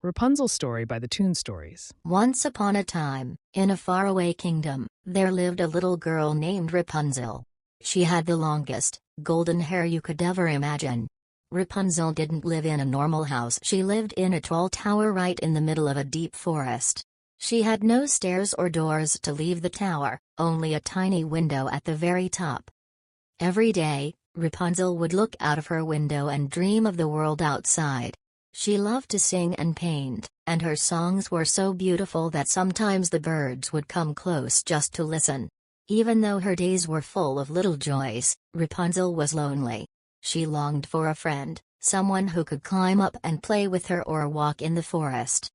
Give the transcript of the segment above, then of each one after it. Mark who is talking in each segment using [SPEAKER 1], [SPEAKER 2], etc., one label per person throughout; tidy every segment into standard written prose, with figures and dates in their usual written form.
[SPEAKER 1] Rapunzel's Story by the Toon Stories.
[SPEAKER 2] Once upon a time, in a faraway kingdom, there lived a little girl named Rapunzel. She had the longest, golden hair you could ever imagine. Rapunzel didn't live in a normal house. She lived in a tall tower right in the middle of a deep forest. She had no stairs or doors to leave the tower, only a tiny window at the very top. Every day, Rapunzel would look out of her window and dream of the world outside. She loved to sing and paint, and her songs were so beautiful that sometimes the birds would come close just to listen. Even though her days were full of little joys, Rapunzel was lonely. She longed for a friend, someone who could climb up and play with her or walk in the forest.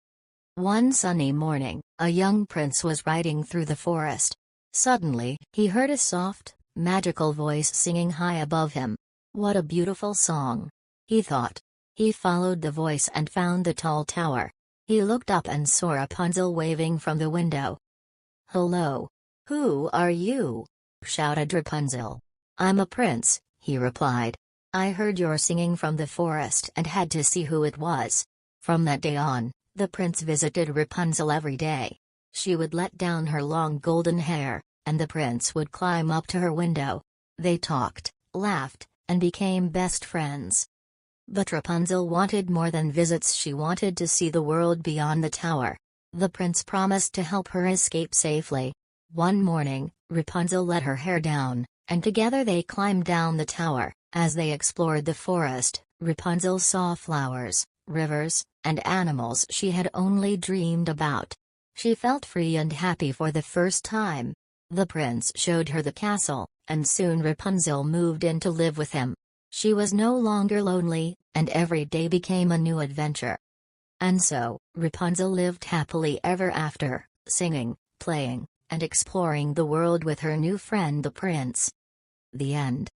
[SPEAKER 2] One sunny morning, a young prince was riding through the forest. Suddenly, he heard a soft, magical voice singing high above him. What a beautiful song! He thought. He followed the voice and found the tall tower. He looked up and saw Rapunzel waving from the window. "Hello. Who are you?" shouted Rapunzel. "I'm a prince," he replied. "I heard your singing from the forest and had to see who it was." From that day on, the prince visited Rapunzel every day. She would let down her long golden hair, and the prince would climb up to her window. They talked, laughed, and became best friends. But Rapunzel wanted more than visits. She wanted to see the world beyond the tower. The prince promised to help her escape safely. One morning, Rapunzel let her hair down, and together they climbed down the tower. As they explored the forest, Rapunzel saw flowers, rivers, and animals she had only dreamed about. She felt free and happy for the first time. The prince showed her the castle, and soon Rapunzel moved in to live with him. She was no longer lonely, and every day became a new adventure. And so, Rapunzel lived happily ever after, singing, playing, and exploring the world with her new friend the prince. The end.